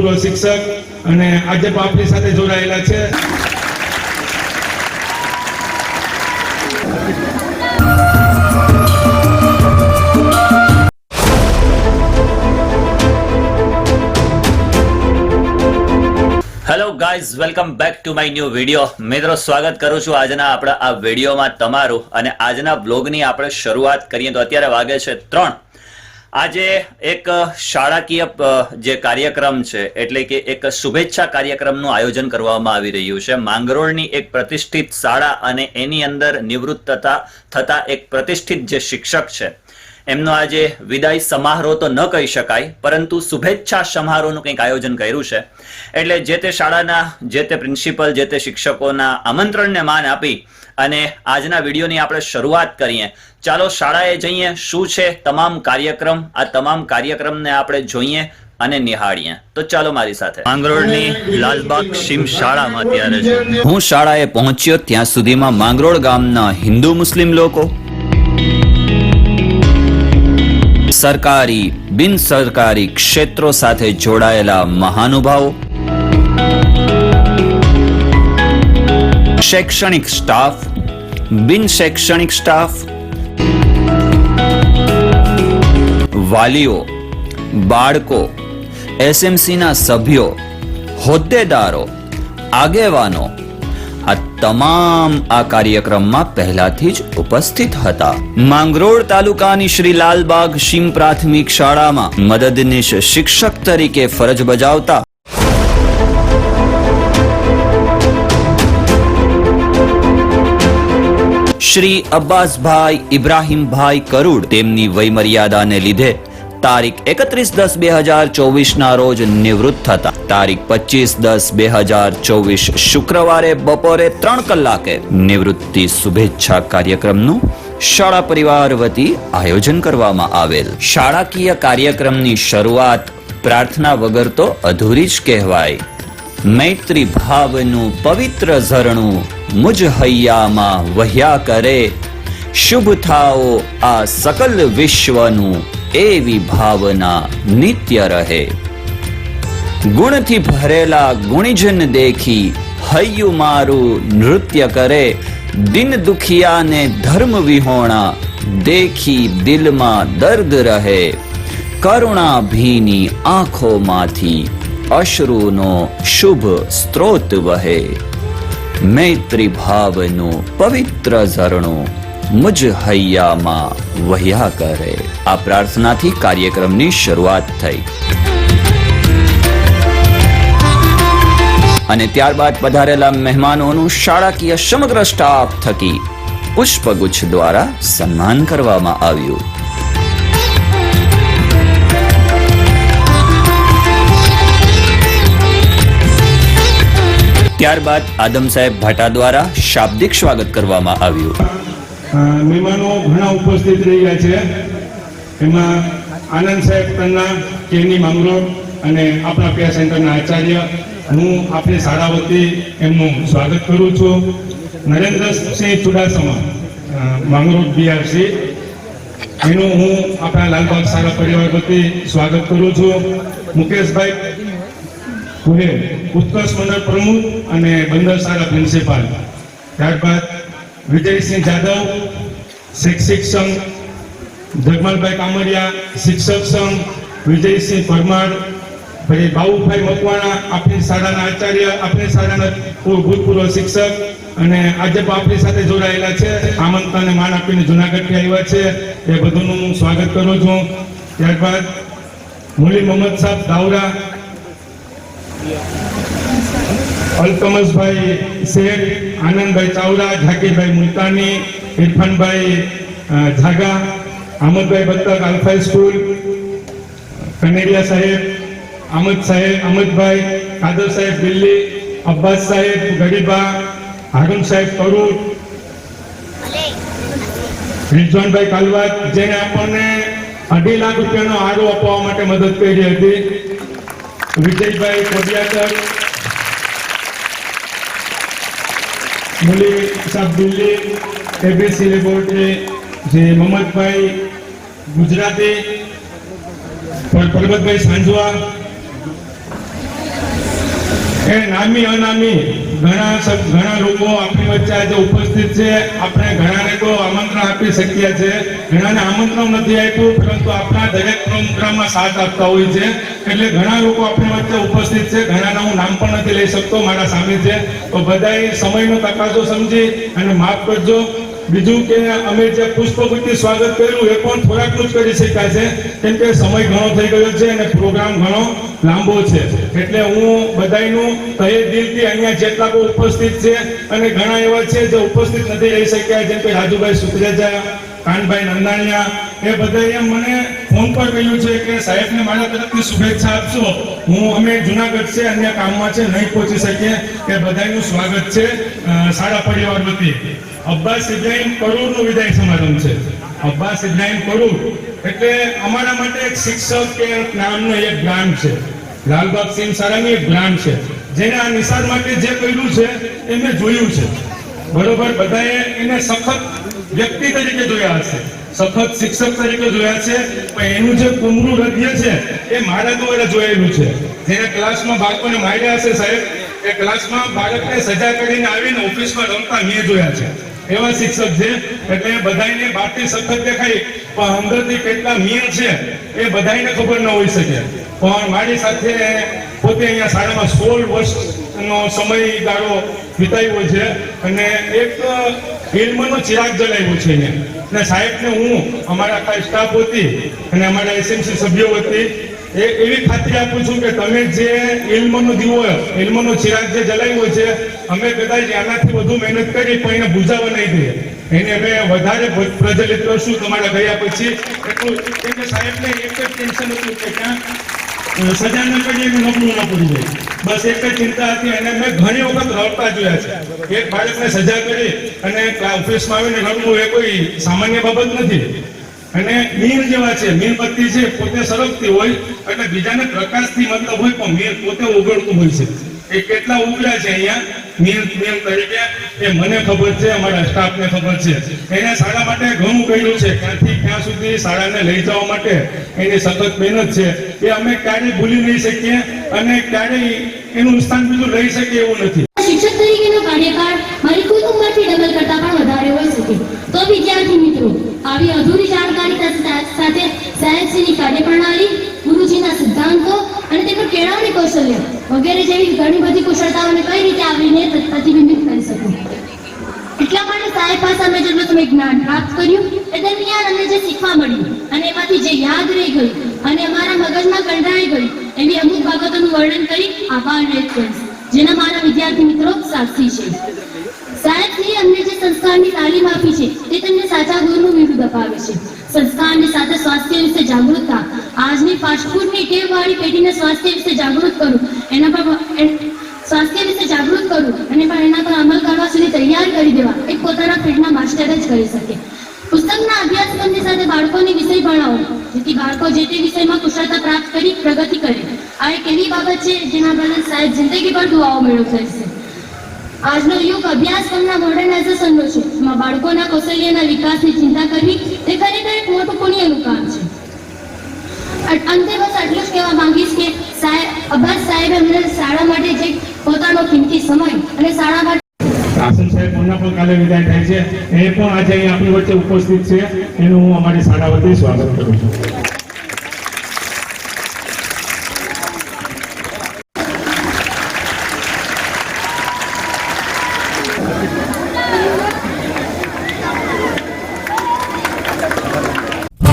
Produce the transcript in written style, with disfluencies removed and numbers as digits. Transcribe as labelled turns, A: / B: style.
A: ભૂતપૂર્વ શિક્ષક અને આજે પણ આપણી સાથે જોડાયેલા છે.
B: Hello guys, welcome back to my new video. મિત્રો, સ્વાગત કરું છું આજના આપણા આ વિડીયોમાં તમારું. અને આજના બ્લોગની આપણે શરૂઆત કરીએ તો અત્યારે વાગે છે 3. આજે એક શાળાકીય જે કાર્યક્રમ છે એટલે કે એક શુભેચ્છા કાર્યક્રમનું આયોજન કરવામાં આવી રહ્યું છે. માંગરોળની એક પ્રતિષ્ઠિત શાળા અને એની અંદર નિવૃત્ત થતા એક પ્રતિષ્ઠિત જે શિક્ષક છે એમનો આજે વિદાય સમારોહ તો ન કહી શકાય, પરંતુ શુભેચ્છા સમારોહનું કંઈક આયોજન કર્યું છે. એટલે જે તે શાળાના જે તે પ્રિન્સિપલ, જે તે શિક્ષકોના આમંત્રણને માન આપી અને આજના વિડીયોની આપણે શરૂઆત કરીએ. ચાલો શાળાએ જઈએ, શું છે તમામ કાર્યક્રમ, આ તમામ કાર્યક્રમને આપણે જોઈએ અને નિહાળીએ. તો ચાલો મારી સાથે. માંગરોળની લાલબાગ શિમ શાળામાં અત્યારે છે. હું શાળાએ પહોંચ્યો ત્યાં સુધીમાં માંગરોળ ગામના હિન્દુ મુસ્લિમ લોકો, સરકારી બિન સરકારી ક્ષેત્રો સાથે જોડાયેલા મહાનુભાવો, શૈક્ષણિક સ્ટાફ, બિન શૈક્ષણિક સ્ટાફ, વાલીઓ, બાળકો, એસએમસીના સભ્યો, હોદ્દેદારો, આગેવાનો આ તમામ આ કાર્યક્રમમાં પહેલાથી જ ઉપસ્થિત હતા. માંગરોળ તાલુકાની શ્રી લાલબાગ શિમ પ્રાથમિક શાળામાં મદદનીશ શિક્ષક તરીકે ફરજ બજાવતા શ્રી અબ્બાસભાઈ ઇબ્રાહીમભાઈ કરુડ તેમની વયમર્યાદાને લીધે તારીખ 31/10/2024 ના રોજ નિવૃત્ત થતા તારીખ 25/10/2024 શુક્રવારે બપોરે 3 કલાકે નિવૃત્તિ શુભેચ્છા કાર્યક્રમનું શાળા પરિવાર વતી આયોજન કરવામાં આવેલ. શાળાકીય કાર્યક્રમની શરૂઆત પ્રાર્થના વગર તો અધૂરી જ કહેવાય. મૈત્રી ભાવનું પવિત્ર ઝરણું મુજ હૈયામાં વહ્યા કરે, શુભ થાઓ આ સકલ વિશ્વનું એવી ભાવના નિત્ય રહે. ગુણથી ભરેલા ગુણીજન દેખી હૈયું મારું નૃત્ય કરે, દિન દુખિયાને ધર્મ વિહોણા દેખી દિલમાં દર્દ રહે, કરુણા ભીની આંખોમાંથી અશ્રુનો શુભ સ્ત્રોત વહે, મૈત્રી ભાવનું પવિત્ર ઝરણું મુજ હૈયામાં વહ્યા કરે. આ પ્રાર્થનાથી કાર્યક્રમની શરૂઆત થઈ અને ત્યારબાદ પધારેલા મહેમાનોનું શાળાકીય સમગ્ર સ્ટાફ થકી પુષ્પગુચ્છ દ્વારા સન્માન કરવામાં આવ્યું. ત્યારબાદ આદમ સાહેબ ભાટા દ્વારા શાબ્દિક સ્વાગત કરવામાં આવ્યું.
A: મહેમાનો ઘણા ઉપસ્થિત રહ્યા છે. એમાં આનંદ સાહેબ તન્ના, કેની માંગરોળ અને આપણા પેર સેન્ટરના આચાર્ય, હું આપણી શાળા વતી એમનું સ્વાગત કરું છું. નરેન્દ્રસિંહ ચુડાસમા, માંગરોળ બીઆરસી, એનું હું આપણા લાલબાગ શાળા પરિવાર વતી સ્વાગત કરું છું. મુકેશભાઈ કુહેર, ઉત્કર્ષ મંડળ પ્રમુખ અને બંદર શાળા પ્રિન્સિપાલ. ત્યારબાદ વિજયસિંહ જાદવ, શિક્ષક સંઘ, જગમાલભાઈ કામરિયા, શિક્ષક સંઘ, વિજયસિંહ પરમાર, ભાઈ બાબુભાઈ મકવાણા, આપણી શાળાના આચાર્ય, આપણી શાળાના ભૂતપૂર્વ શિક્ષક અને આજે પણ આપણી સાથે જોડાયેલા છે. આમંત્રણને માન આપીને જુનાગઢથી આવ્યા છે, એ બધાનું હું સ્વાગત કરું છું. ત્યારબાદ મુલી મોહમ્મદ સાહેબ દાવરા, અલકમસભાઈ શેખ, આનંદભાઈ ચાવડા, ઝાકીરભાઈ મુલતાની, ઇરફાનભાઈ ઝાગા, અહમદભાઈ બત્તક, આલ્ફા સ્કૂલ, કનેરિયા સાહેબ, અહમદભાઈ, કાદર સાહેબ દિલ્હી, અબ્બાસ સાહેબ ગડીબા, હારૂન સાહેબ કરુડ, રિઝવાનભાઈ કાલવાત, જેને આપણને 2.5 લાખ રૂપિયાનો આરો અપાવવા માટે મદદ કરી હતી, વિજયભાઈ કોડિયાકર, મુલી સાહેબ દિલ્હી, એબીસી લેબોરેટરી, જે મોહમ્મદભાઈ ગુજરાતી, પરબતભાઈ સાંજવા, એ નામી અનામી ઘણા લોકો આપણી વચ્ચે આજે ઉપસ્થિત છે. આપણે ઘણાને તો આમંત્રણ આપી શકીએ છે, ઘણાને આમંત્રણ નથી આપ્યું, પરંતુ આપણા દરેક પ્રોગ્રામમાં સાથ આપતા હોય છે. એટલે ઘણા લોકો આપણી વચ્ચે ઉપસ્થિત છે. ઘણાના હું નામ પણ નથી લઈ શકતો, મારા સામે છે. તો બધાએ સમયનો તકાજો સમજી અને માફ કરજો. બીજું કે અમે જે પુષ્પગુચ્છથી સ્વાગત કર્યું એ પણ થોડાકનું જ કરી શક્યા છે, કેમ કે સમય ઘણો થઈ ગયો છે અને પ્રોગ્રામ ઘણો લાંબો છે. એટલે હું બધાયનું તહે દિલથી અહીંયા જેટલા કોઈ ઉપસ્થિત છે અને ઘણા એવા છે જે ઉપસ્થિત નથી રહી શક્યા, જેમ કે રાજુભાઈ સુત્રેજા, કાનભાઈ નંદાણીયા, એ બધાએ મને ફોન પર કહ્યું છે કે સાહેબને મારા તરફથી શુભેચ્છા આપશો. અમે જુનાગઢ છે, અન્ય કામમાં છે, નહીં પહોંચી શકીએ. એ બધાનું સ્વાગત છે શાળા પરિવાર વતી. અબ્બાસ ઇબ્રાહિમ કરૂરનું વિદાય સમારંભ છે. અબ્બાસ ઇબ્રાહિમ કરૂર એટલે અમારા માટે એક શિક્ષક કે નામનો એક બ્રાન્ડ છે. લાલબાગસિંહ શાળાની એક બ્રાન્ડ છે, જેને આ નિશાળ માટે જે કર્યું છે એ મેં જોયું છે. બરોબર, બધાએ એને સખત વ્યક્તિ તરીકે જોયા હશે, સખત શિક્ષક તરીકે જોયા છે, પણ એનું જે કુમરું હૃદય છે એ મારા દ્વારા જોયેલું છે. જેને ક્લાસમાં બાળકોને માર્યા હશે સાહેબ, એ ક્લાસમાં બાળકને સજા કરીને આવીને ઓફિસમાં રમતા મેં જોયા છે. એવા શિક્ષક છે. એટલે બધાને બહારથી સખત દેખાય પણ અંદરથી કેટલા મીર છે એ બધાને ખબર ન હોઈ શકે. પણ મારી સાથે પોતે અહીંયા શાળામાં 16 વર્ષનો સમયગાળો વિતાવ્યો છે અને એક ઇલ્મનો ચિરાગ જલાવ્યો છે અહીંયા. અને સાહેબને હું અમારા આખા સ્ટાફ વતી અને અમારા એસએમસી સભ્યો વતી એવી ખાતરી આપું છું કે તમે જે ઇલ્મનો દીવો, ઇલ્મનો ચિરાગ જે જલાવ્યો છે, અમે કદાચ આનાથી વધુ મહેનત કરી પણ એને બુઝાવવા નહીં દઈએ. એને અમે વધારે પ્રજ્વલિત કરશું તમારા ગયા પછી. એટલું કેમ કે સાહેબને એક જ ટેન્શન હતું કે ક્યાં સજા ન કરીએ અને નબળું ન પડી જાય, બસ એક જ ચિંતા હતી. અને મેં ઘણી વખત રડતા જોયા છે. એક બાળકને સજા કરી અને ઓફિસમાં આવીને રડવું એ કોઈ સામાન્ય બાબત નથી. અને મીર જેવા છે, મીણબત્તી છે, પોતે સળગતી હોય એટલે બીજાને પ્રકાશથી મતલબ હોય, પણ મીર પોતે ઓગળતું હોય છે. એ કેટલા ઉગડ્યા છે અહીંયા મીર તરીકે એ મને ખબર છે, અમારા સ્ટાફને ખબર છે. એને શાળા માટે ઘણું કર્યું છે, ક્યાંથી ક્યાં સુધી શાળાને લઈ જવા માટે એની સખત મહેનત છે. એ અમે ક્યારેય ભૂલી નહીં શકીએ અને ક્યારેય એનું સ્થાન બીજું લઈ શકીએ એવું નથી.
C: શિક્ષક તરીકેનો કાર્યકાળ મારી કુલ ઉંમરથી ડબલ કરતા પણ વધારે હોઈ શકે. તો વિદ્યાર્થી મિત્રો, આવી અધૂરી જાણકારી સાથે સાયન્સની કાર્યપ્રણાલી, ગુરુજીના સિદ્ધાંતો અને તેમનું કેળવણી કૌશલ્ય વગેરે જેવી ઘણી બધી કુશળતાઓને કઈ રીતે આવરીને પ્રતિબિંબિત કરી શકું. એટલા માટે સાહેબ પાસે અમે જેટલું તમે જ્ઞાન પ્રાપ્ત કર્યું એ દરમિયાન અમને જે શીખવા મળ્યું અને એમાંથી જે યાદ રહી ગયું અને અમારા મગજમાં કંડાઈ ગયું એવી અમુક બાબતોનું વર્ણન કરી આભાર વ્યક્ત કરીશ, જેના મારા વિદ્યાર્થી મિત્રો સાક્ષી છે. સાહેબશ્રીએ અમને જે સંસ્કારની તાલીમ આપી છે તે તમને સાચા ગુરુનું બિરુદ અપાવે છે. સંસ્કારની સાથે સ્વાસ્થ્ય વિશે જાગૃતતા. આજની ફાસ્ટફૂડની ટેવવાળી પેઢીને સ્વાસ્થ્ય વિશે જાગૃત કરું, સ્વાસ્થ્ય વિશે જાગૃત કરું અને પણ એના પર અમલ કરવા સુધી તૈયાર કરી દેવા એક પોતાના ફિલ્ડના માસ્ટર જ કરી શકે. પુસ્તકના અભ્યાસક્રમની સાથે બાળકોને વિષય ભણાવો, જેથી બાળકો જે તે વિષયમાં કુશળતા પ્રાપ્ત કરી પ્રગતિ કરે. આ એક એવી બાબત છે જેના બદલ સાહેબ જિંદગીભર દુઆઓ મેળવતા રહેશે. આજનો યુગ અભ્યાસક્રમના મોડર્નાઇઝેશનનો છે, જેમાં બાળકોના કૌશલ્યના વિકાસની ચિંતા કરવી તે ખરેખર એક મોટું પુણ્યનું કામ છે. અંતે બસ આટલું જ કહેવા માંગીશ કે અબ્બાસ સાહેબે અમને શાળા માટે જે પોતાનો કિંમતી સમય અને શાળા માટે
A: આસન સાહેબ એમના પણ કાલે વિદાય થાય છે. એ પણ આજે અહીં આપણી વચ્ચે ઉપસ્થિત છે. એનું હું અમારી શાળા વતી સ્વાગત કરું છું.